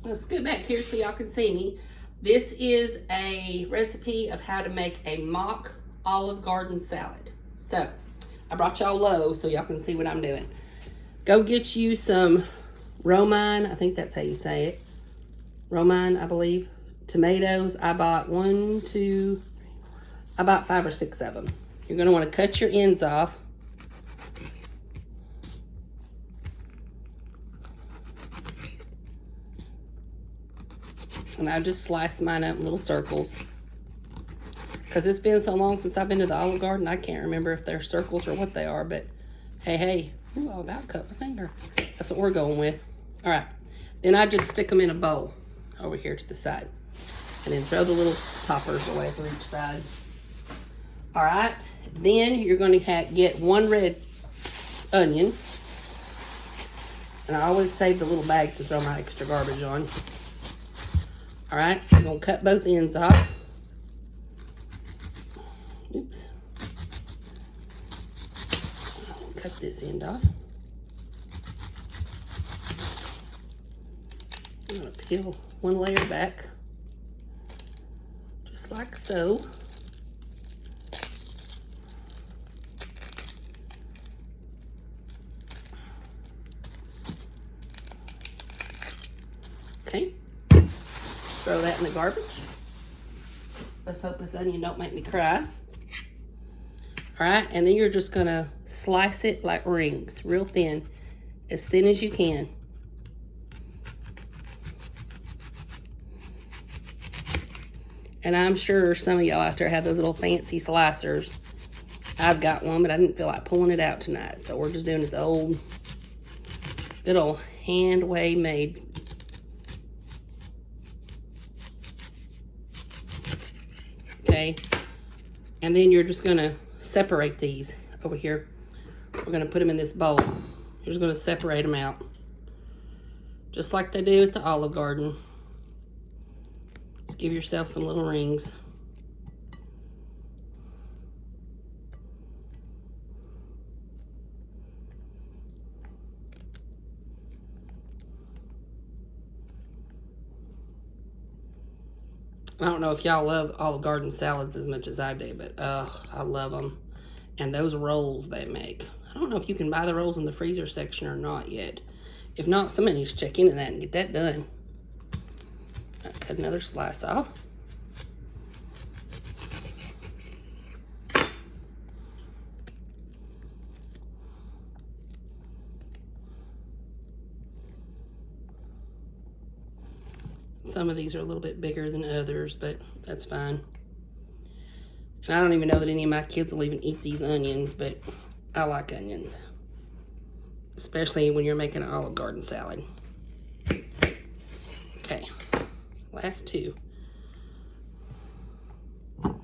Let's go back here so y'all can see me. This is a recipe of how to make a mock Olive Garden salad. So, I brought y'all low so y'all can see what I'm doing. Go get you some romaine, I think that's how you say it. Romaine, I believe. Tomatoes, I bought 5 or 6 of them. You're gonna wanna cut your ends off. And I just slice mine up in little circles. Because it's been so long since I've been to the Olive Garden, I can't remember if they're circles or what they are, but hey. Ooh, I about cut my finger. That's what we're going with. All right. Then I just stick them in a bowl over here to the side. And then throw the little toppers away for each side. All right. Then you're going to get 1 red onion. And I always save the little bags to throw my extra garbage on. All right, I'm gonna cut both ends off. Oops. Cut this end off. I'm gonna peel 1 layer back, just like so. Okay. Throw that in the garbage. Let's hope this onion don't make me cry. All right, and then you're just gonna slice it like rings, real thin as you can. And I'm sure some of y'all out there have those little fancy slicers. I've got one, but I didn't feel like pulling it out tonight, so we're just doing it the good old hand-way made. Okay, and then you're just gonna separate these over here. We're gonna put them in this bowl. You're just gonna separate them out, just like they do at the Olive Garden. Just give yourself some little rings. I don't know if y'all love Olive Garden salads as much as I do, but I love them. And those rolls they make. I don't know if you can buy the rolls in the freezer section or not yet. If not, somebody needs to check into that and get that done. I'll cut another slice off. Some of these are a little bit bigger than others, but that's fine. And I don't even know that any of my kids will even eat these onions, but I like onions. Especially when you're making an Olive Garden salad. Okay, last 2. All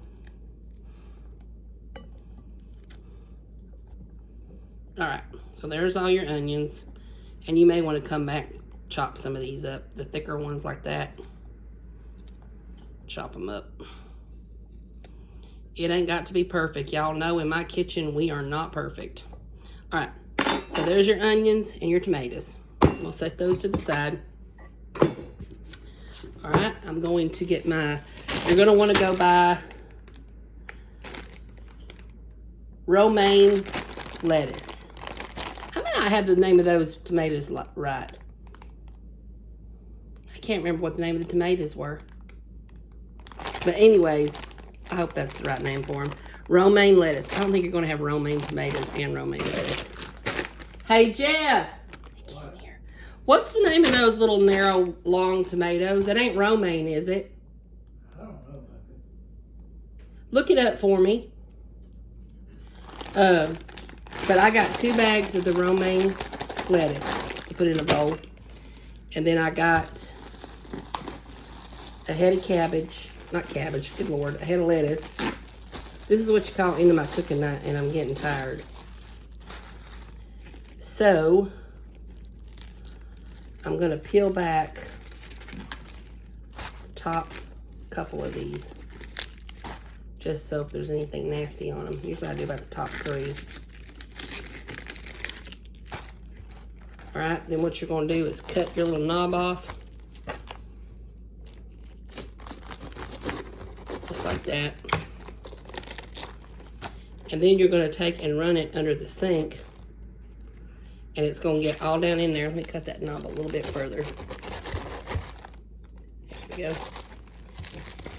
right, so there's all your onions. And you may want to come back, chop some of these up, the thicker ones like that. Chop them up. It ain't got to be perfect. Y'all know in my kitchen, we are not perfect. All right, so there's your onions and your tomatoes. We'll set those to the side. All right, I'm going to get you're gonna wanna go buy romaine lettuce. I may not have the name of those tomatoes right. I can't remember what the name of the tomatoes were. But anyways, I hope that's the right name for them. Romaine lettuce. I don't think you're going to have romaine tomatoes and romaine lettuce. Hey, Jeff. He can't hear. What's the name of those little narrow, long tomatoes? That ain't romaine, is it? I don't know about it. Look it up for me. But I got 2 bags of the romaine lettuce to put in a bowl. And then I got a head of cabbage. Not cabbage, good Lord, a head of lettuce. This is what you call into my cooking night, and I'm getting tired. So, I'm gonna peel back the top couple of these, just so if there's anything nasty on them. Usually I do about the top 3. All right, then what you're gonna do is cut your little knob off. that. And then you're going to take and run it under the sink. And it's going to get all down in there. Let me cut that knob a little bit further. There we go.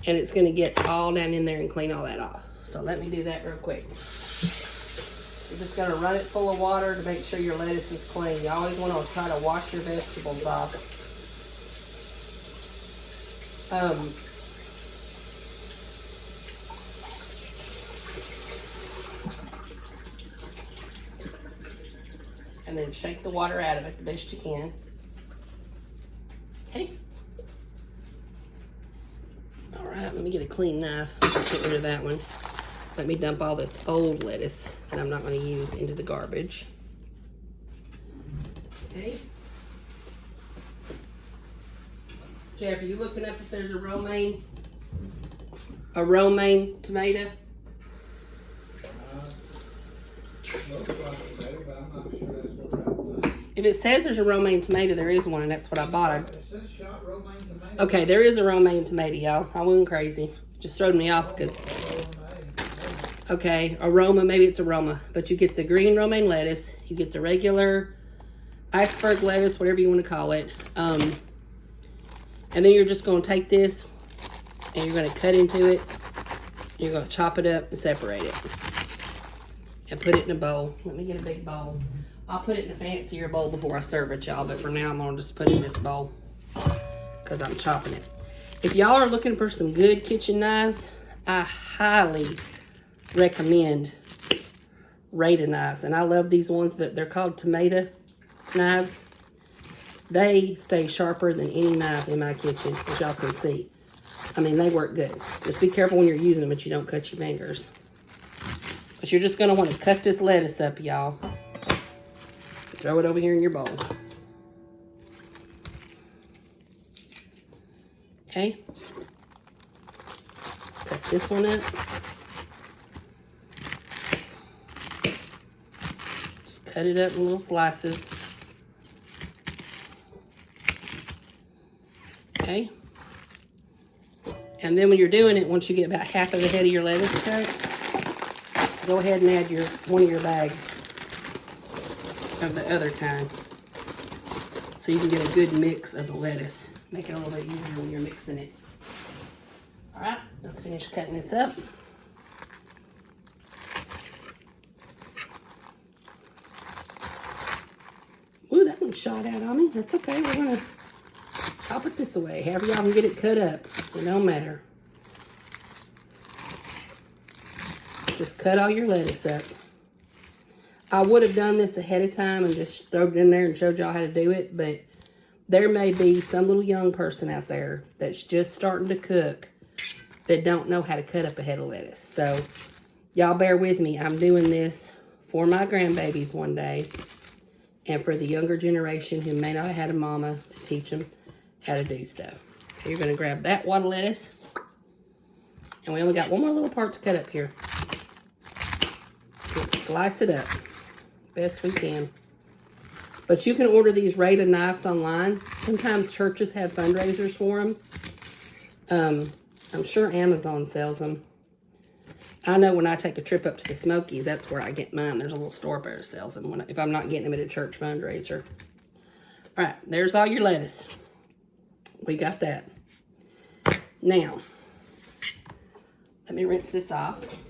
And it's going to get all down in there and clean all that off. So let me do that real quick. You're just going to run it full of water to make sure your lettuce is clean. You always want to try to wash your vegetables off. And then shake the water out of it the best you can. Okay. All right, let me get a clean knife. Get rid of that one. Let me dump all this old lettuce that I'm not going to use into the garbage. Okay. Jeff, are you looking up if there's a romaine tomato? Looks like it, baby, but I'm not sure that's the right thing. If it says there's a romaine tomato, there is one, and that's what I bought. It says shot romaine tomato. Okay, there is a romaine tomato, y'all. I went crazy. Just throwed me off because... Okay, aroma, maybe it's aroma. But you get the green romaine lettuce. You get the regular iceberg lettuce, whatever you want to call it. And then you're just going to take this and you're going to cut into it. You're going to chop it up and separate it. And put it in a bowl. Let me get a big bowl. I'll put it in a fancier bowl before I serve it, y'all. But for now, I'm going to just put it in this bowl because I'm chopping it. If y'all are looking for some good kitchen knives, I highly recommend Rada knives. And I love these ones that they're called tomato knives. They stay sharper than any knife in my kitchen, as y'all can see. I mean, they work good. Just be careful when you're using them that you don't cut your fingers. But you're just going to want to cut this lettuce up, y'all. Throw it over here in your bowl. Okay. Cut this one up. Just cut it up in little slices. Okay. And then when you're doing it, once you get about half of the head of your lettuce cut, go ahead and add one of your bags of the other kind. So you can get a good mix of the lettuce. Make it a little bit easier when you're mixing it. All right, let's finish cutting this up. Ooh, that one shot out on me. That's okay. We're gonna chop it this way. However y'all can get it cut up. It don't matter. Just cut all your lettuce up. I would have done this ahead of time and just thrown it in there and showed y'all how to do it, but there may be some little young person out there that's just starting to cook that don't know how to cut up a head of lettuce. So y'all bear with me. I'm doing this for my grandbabies one day and for the younger generation who may not have had a mama to teach them how to do stuff. Okay, you're going to grab that wad of lettuce. And we only got one more little part to cut up here. Let's slice it up best we can. But you can order these Rada knives online. Sometimes churches have fundraisers for them. I'm sure Amazon sells them. I know when I take a trip up to the Smokies, that's where I get mine. There's a little store there that sells them if I'm not getting them at a church fundraiser. All right, there's all your lettuce. We got that. Now, let me rinse this off.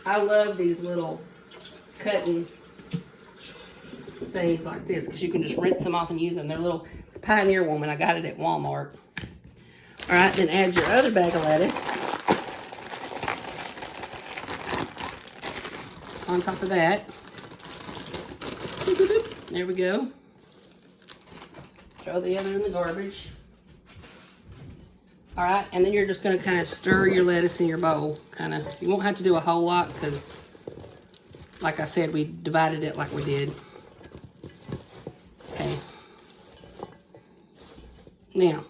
I love these little cutting things like this because you can just rinse them off and use them. They're little, it's Pioneer Woman. I got it at Walmart. All right, then add your other bag of lettuce on top of that. There we go. Throw the other in the garbage. All right, and then you're just going to kind of stir your lettuce in your bowl. You won't have to do a whole lot because, like I said, we divided it like we did. Okay. Now,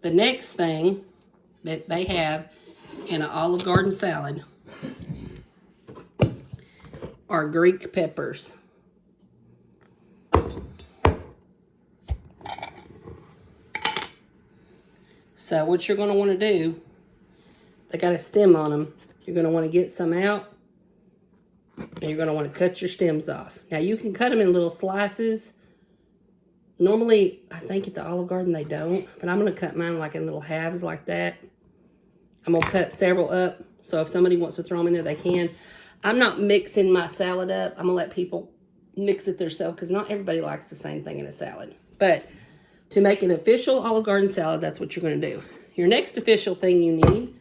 the next thing that they have in an Olive Garden salad are Greek peppers. So what you're going to want to do, they got a stem on them. You're going to want to get some out, and you're going to want to cut your stems off. Now you can cut them in little slices. Normally, I think at the Olive Garden they don't, but I'm going to cut mine like in little halves like that. I'm going to cut several up, so if somebody wants to throw them in there, they can. I'm not mixing my salad up. I'm going to let people mix it themselves because not everybody likes the same thing in a salad. But to make an official Olive Garden salad, that's what you're going to do. Your next official thing you need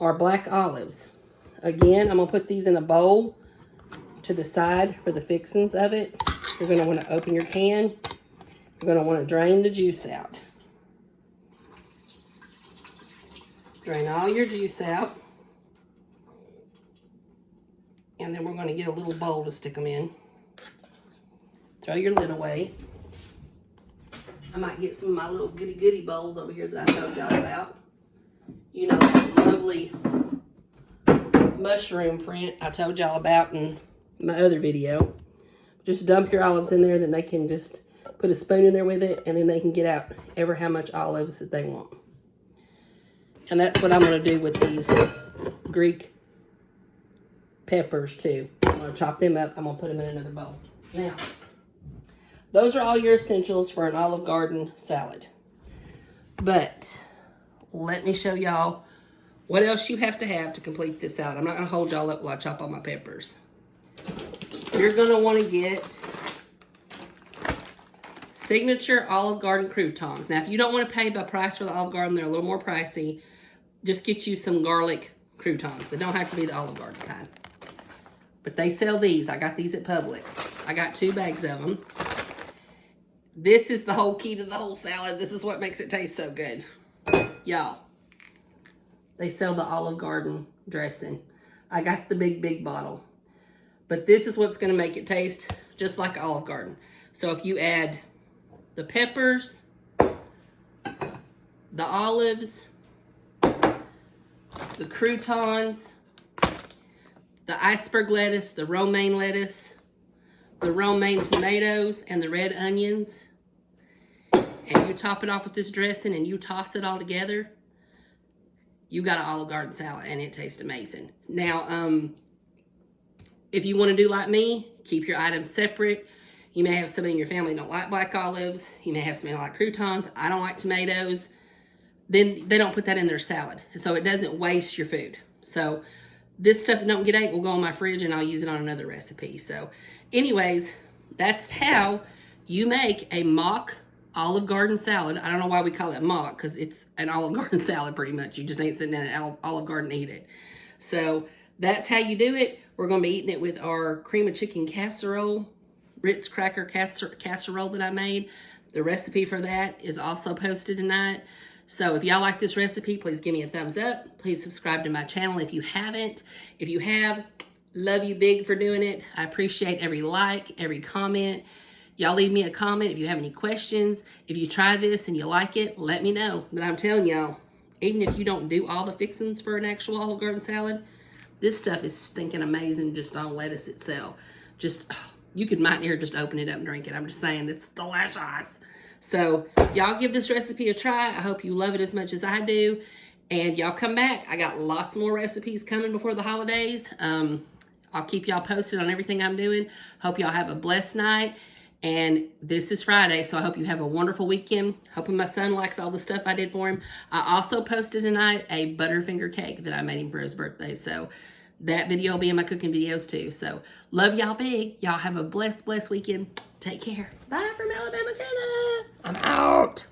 are black olives. Again, I'm going to put these in a bowl to the side for the fixings of it. You're going to want to open your can. You're going to want to drain the juice out. Drain all your juice out. And then we're going to get a little bowl to stick them in. Throw your lid away. I might get some of my little goody bowls over here that I told y'all about. You know, that lovely mushroom print I told y'all about in my other video. Just dump your olives in there, then they can just put a spoon in there with it, and then they can get out ever how much olives that they want. And that's what I'm going to do with these Greek peppers too. I'm going to chop them up. I'm going to put them in another bowl. Now, those are all your essentials for an Olive Garden salad. But let me show y'all what else you have to complete this salad. I'm not going to hold y'all up while I chop all my peppers. You're going to want to get signature Olive Garden croutons. Now, if you don't want to pay the price for the Olive Garden, they're a little more pricey. Just get you some garlic croutons. They don't have to be the Olive Garden kind. But they sell these. I got these at Publix. I got 2 bags of them. This is the whole key to the whole salad. This is what makes it taste so good. Y'all, they sell the Olive Garden dressing. I got the big bottle. But this is what's going to make it taste just like Olive Garden. So if you add the peppers, the olives, the croutons, the iceberg lettuce, the romaine lettuce, the romaine tomatoes, and the red onions, and you top it off with this dressing and you toss it all together, you got an Olive Garden salad, and it tastes amazing. Now, if you want to do like me, keep your items separate. You may have somebody in your family don't like black olives. You may have somebody don't like croutons. I don't like tomatoes. Then they don't put that in their salad. So it doesn't waste your food. So this stuff that don't get ate will go in my fridge, and I'll use it on another recipe. So anyways, that's how you make a mock Olive Garden salad. I don't know why we call it mock, because it's an Olive Garden salad pretty much. You just ain't sitting down at Olive Garden to eat it. So that's how you do it. We're going to be eating it with our cream of chicken casserole, Ritz cracker casserole that I made. The recipe for that is also posted tonight. So if y'all like this recipe, please give me a thumbs up. Please subscribe to my channel if you haven't. If you have, love you big for doing it. I appreciate every like, every comment. Y'all leave me a comment if you have any questions. If you try this and you like it, let me know. But I'm telling y'all, even if you don't do all the fixings for an actual Olive Garden salad, this stuff is stinking amazing just on lettuce itself. Just, you could might here just open it up and drink it. I'm just saying, it's delicious. So y'all give this recipe a try. I hope you love it as much as I do. And y'all come back. I got lots more recipes coming before the holidays. I'll keep y'all posted on everything I'm doing. Hope y'all have a blessed night. And this is Friday, so I hope you have a wonderful weekend. Hoping my son likes all the stuff I did for him. I also posted tonight a Butterfinger cake that I made him for his birthday. So that video will be in my cooking videos too. So love y'all big. Y'all have a blessed weekend. Take care. Bye from Alabama-Grana. I'm out.